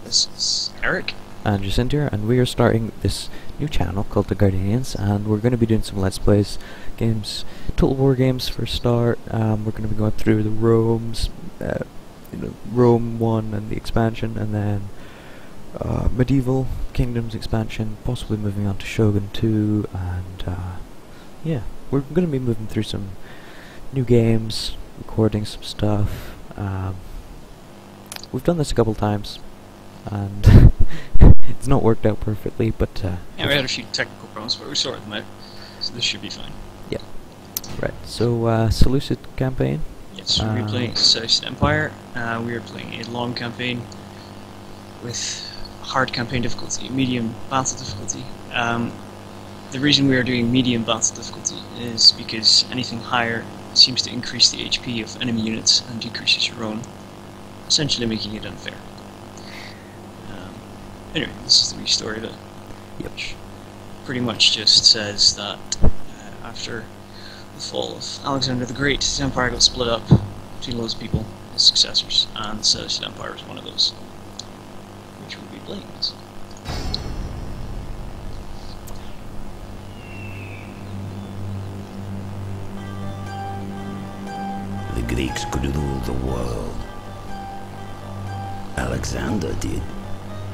This is Eric. And Jacintia, and we are starting this new channel called The Gardenians, and we're going to be doing some Let's Plays, games, Total War games for a start. We're going to be going through the Rome 1 and the expansion, and then Medieval Kingdoms expansion, possibly moving on to Shogun 2, and yeah, we're going to be moving through some new games, recording some stuff. We've done this a couple times, and it's not worked out perfectly, but Yeah, we had a few technical problems, but we sorted them out, so this should be fine. yeah. Right, so Seleucid campaign. Yes, we're playing Seleucid Empire. We are playing a long campaign with hard campaign difficulty, medium battle difficulty. The reason we are doing medium battle difficulty is because anything higher seems to increase the HP of enemy units and decreases your own, essentially making it unfair. Anyway, this is the wee story of it, which pretty much just says that after the fall of Alexander the Great, his empire got split up between loads of people, his successors, and the Seleucid Empire was one of those, which we'll be playing as. The Greeks could rule the world. Alexander did.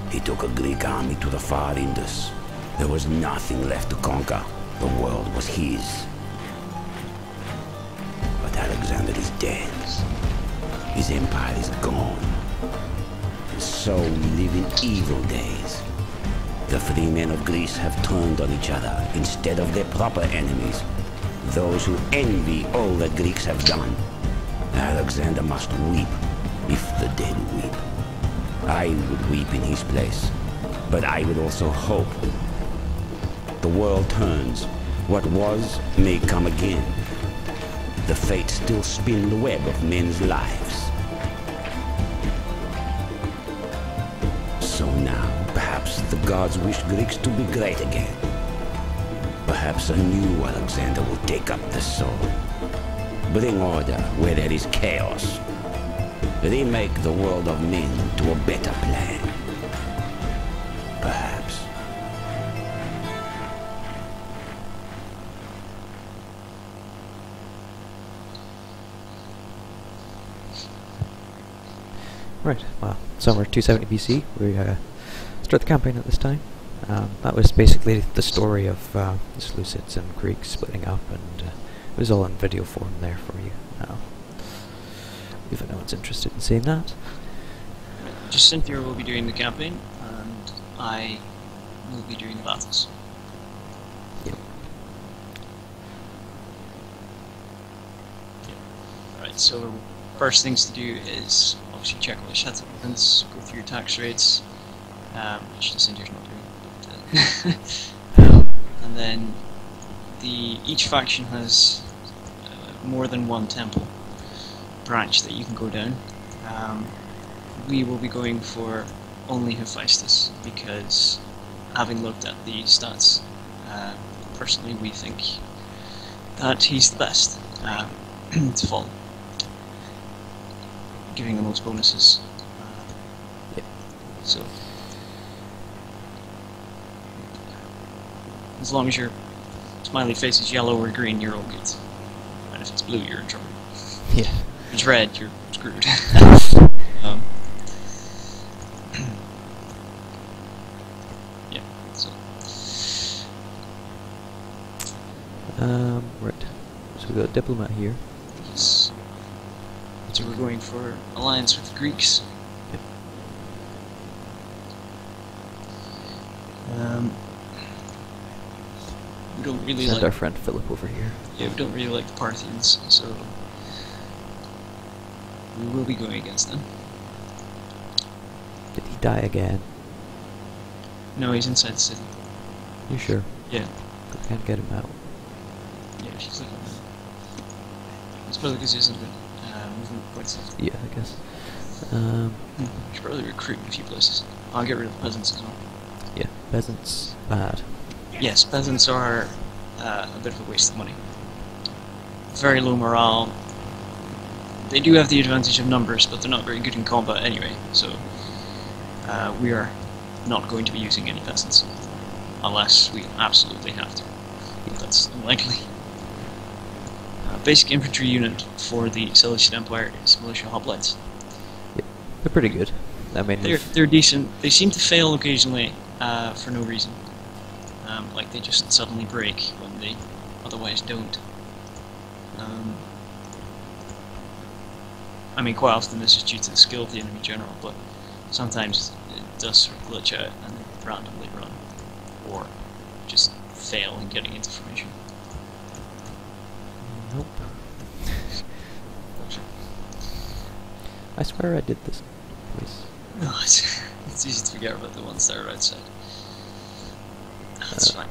He took a Greek army to the far Indus. There was nothing left to conquer. The world was his. But Alexander is dead. His empire is gone. And so we live in evil days. The free men of Greece have turned on each other instead of their proper enemies, those who envy all that Greeks have done. Alexander must weep if the dead weep. I would weep in his place, but I would also hope. The world turns. What was may come again. The fates still spin the web of men's lives. So now, perhaps the gods wish Greeks to be great again. Perhaps a new Alexander will take up the sword. Bring order where there is chaos. Remake the world of men to a better plan. Perhaps. Right, well, summer 270 BC, we start the campaign at this time. That was basically the story of the Seleucids and Greeks splitting up, and it was all in video form there for you now. If anyone's interested in seeing that. Jacintia will be doing the campaign, and I will be doing the battles. Yep. Right, so first things to do is obviously check all your settlements, go through your tax rates, which Jacintia's not doing. But, and then each faction has more than one temple branch that you can go down. We will be going for only Hephaestus because, having looked at the stats, personally we think that he's the best to follow, giving the most bonuses. So, as long as your smiley face is yellow or green, you're all good. And if it's blue, you're in trouble. Yeah. If it's red, you're screwed. Yeah, so. Right. So we've got a diplomat here. Yes. So we're going for alliance with the Greeks. Yep. We don't really Send like our friend Philip over here. we don't really like the Parthians, so we will be going against them. Did he die again? No, he's inside the city. You sure? Yeah. I can't get him out. Yeah, she's like it's probably because he isn't good. Movement points. Yeah, I guess. We should probably recruit in a few places. I'll get rid of the peasants as well. Yeah, peasants, bad. Yes, peasants are a bit of a waste of money. Very low morale. They do have the advantage of numbers, but they're not very good in combat anyway, so we are not going to be using any peasants unless we absolutely have to. That's unlikely. Basic infantry unit for the Seleucid Empire is militia hoplites. They're pretty good. I mean, They're decent. They seem to fail occasionally for no reason. Like they just suddenly break when they otherwise don't. I mean, quite often this is due to the skill of the enemy general, but sometimes it does sort of glitch out and they randomly run, or just fail in getting into formation. nope. I swear I did this place. No, it's easy to forget about the ones that are outside. That's fine.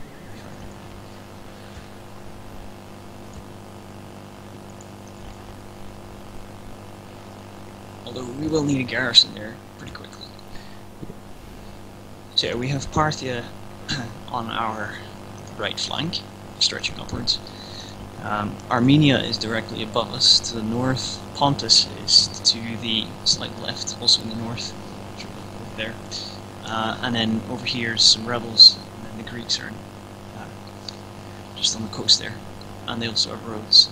Although we will need a garrison there pretty quickly. So yeah, we have Parthia on our right flank, stretching upwards. Armenia is directly above us to the north. Pontus is to the slight left, also in the north, over there. And then over here is some rebels, and then the Greeks are just on the coast there. And they also have roads.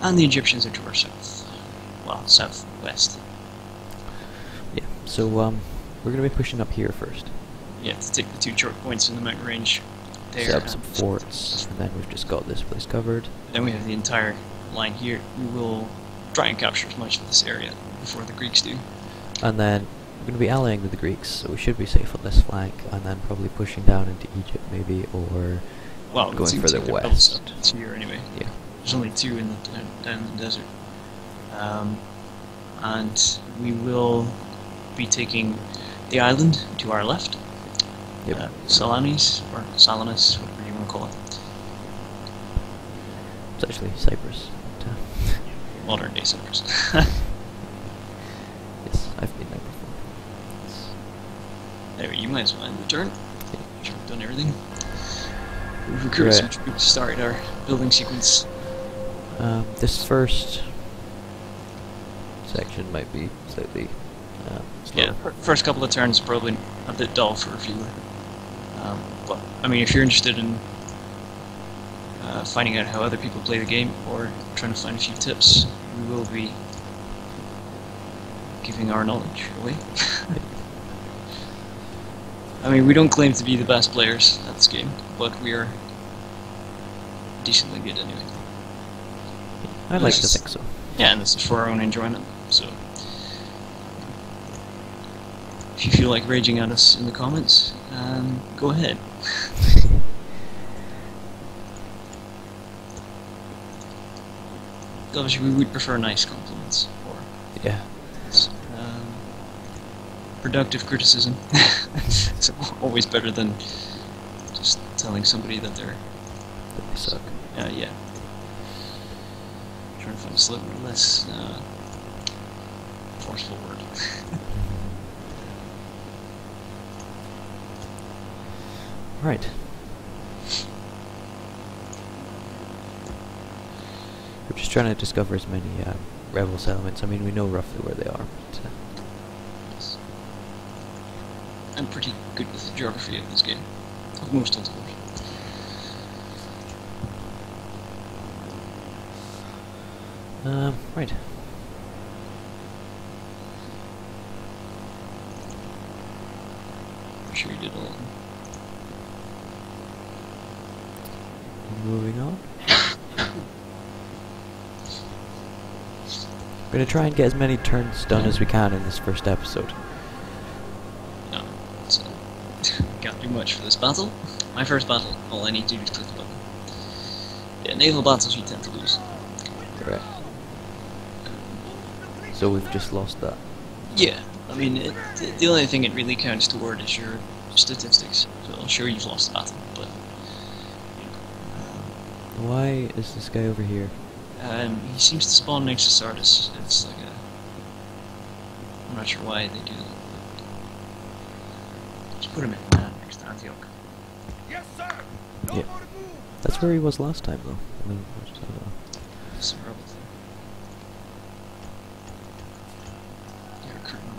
And the Egyptians are to our south. Well, southwest. Yeah, so we're going to be pushing up here first. Yeah, to take the two choke points in the mountain range there. Set up some forts, and then we've just got this place covered. Then we have the entire line here. We will try and capture as much of this area before the Greeks do. And then we're going to be allying with the Greeks, so we should be safe on this flank, and then probably pushing down into Egypt maybe, or Well, it going seems further like they're west. built up to here anyway. Yeah. There's only two in the down in the desert. And we will be taking the island to our left. Yep. Salamis, or Salamis, whatever you want to call it. It's actually Cyprus. But, Modern day Cyprus. yes, I've been there before. Anyway, you might as well end the turn. Sure, we've done everything. We've recruited some troops to start our building sequence. This first section might be slightly slow. Yeah, first couple of turns probably a bit dull for a viewer. But, I mean, if you're interested in finding out how other people play the game, or trying to find a few tips, we will be giving our knowledge away. I mean, we don't claim to be the best players at this game, but we are decently good anyway. I'd like to think so. Yeah, and this is for our own enjoyment, so if you feel like raging at us in the comments, go ahead. Obviously, we would prefer nice compliments, or Yeah. productive criticism. It's always better than just telling somebody that they're That they suck. yeah. Trying to find a slightly less forceful word. Right. We're just trying to discover as many rebel settlements. I mean, we know roughly where they are, but Yes. I'm pretty good with the geography of this game. Of most of the course. right. I'm sure you did all of them. Moving on. We're gonna try and get as many turns done as we can in this first episode. No, so can't do much for this battle. My first battle, all I need to do is click the button. Yeah, naval battles you tend to lose. Correct. So we've just lost that. Yeah, I mean, the only thing it really counts toward is your statistics. So I'm sure you've lost the battle, but Why is this guy over here? he seems to spawn next to Sardis. It's like a... I'm not sure why they do that. Just put him in next to Antioch. Yes, sir. No Yeah. more to move. That's where he was last time, though. I mean, Some rebels there. Yeah, recruiting them.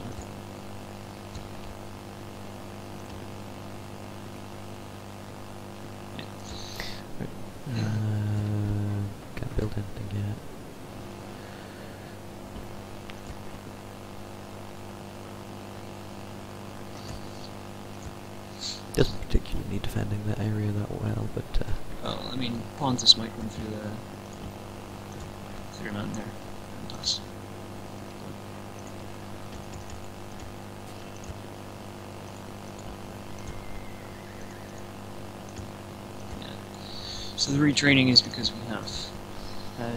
really defending that area that well, but Well, I mean, Pontus might run through the mountain there. And pass. Yeah. So the retraining is because we have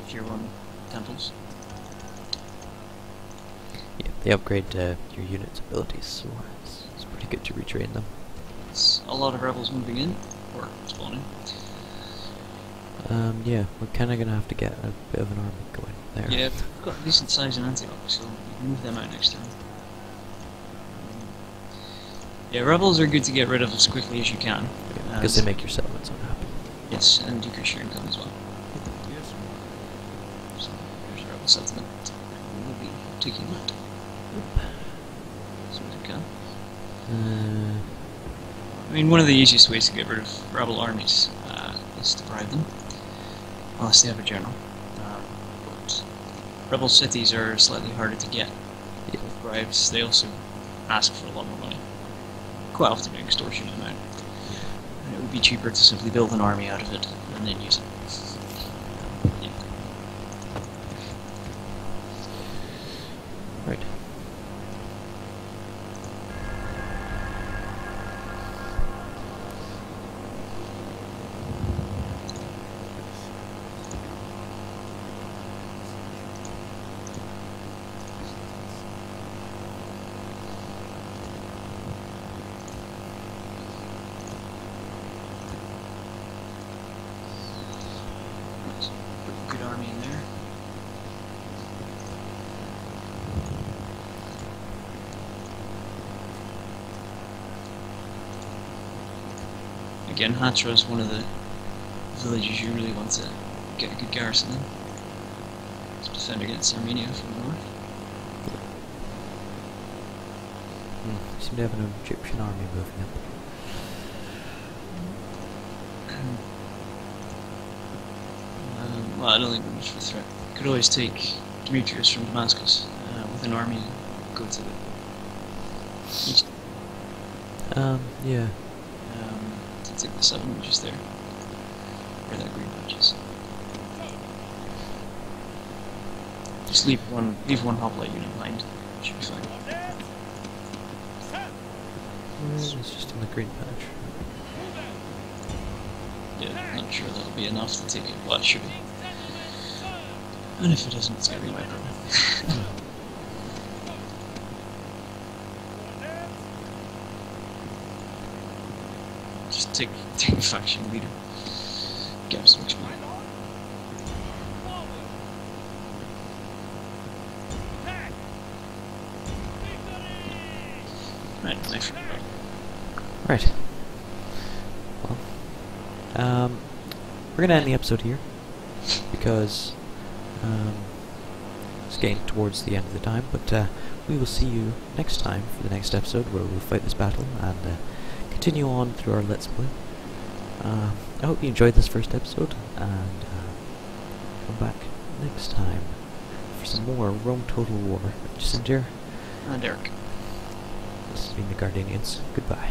tier 1 temples. yeah, they upgrade your unit's abilities, so it's pretty good to retrain them. It's a lot of rebels moving in, or spawning. Yeah, we're kind of gonna have to get a bit of an army going there. Yeah, we've got a decent size in Antioch, so we can move them out next time. Yeah, rebels are good to get rid of as quickly as you can. Because they make your settlements unhappy. Yes, and decrease your income as well. So, there's a rebel settlement. We'll be taking that. As soon as we can. I mean, one of the easiest ways to get rid of rebel armies is to bribe them. Unless they have a general. But rebel cities are slightly harder to get with bribes. They also ask for a lot more money. Quite often an extortionate amount. And it would be cheaper to simply build an army out of it and then use it. Yeah. Right. Good army in there. Again, Hatra is one of the villages you really want to get a good garrison in. To defend against Armenia from the north. You seem to have an Egyptian army moving up. Well, I don't think we're much of a threat. Could always take Demetrius from Damascus with an army and go to the east. Yeah. To take the southern, which is there. Where that green patch is. Just leave one hoplite unit behind. Should be fine. It's just in the green patch. Yeah, not sure that'll be enough to take it. Well, it should be. And if it isn't, it's gonna be my problem. Just take the faction leader. Get him so much money. Right, I forgot. Right. Well, we're gonna end the episode here because it's getting towards the end of the time. But we will see you next time for the next episode where we'll fight this battle and continue on through our Let's Play. I hope you enjoyed this first episode and come back next time for some more Rome Total War. Jacinth here. And Eric. This has been the Gardenians. Goodbye.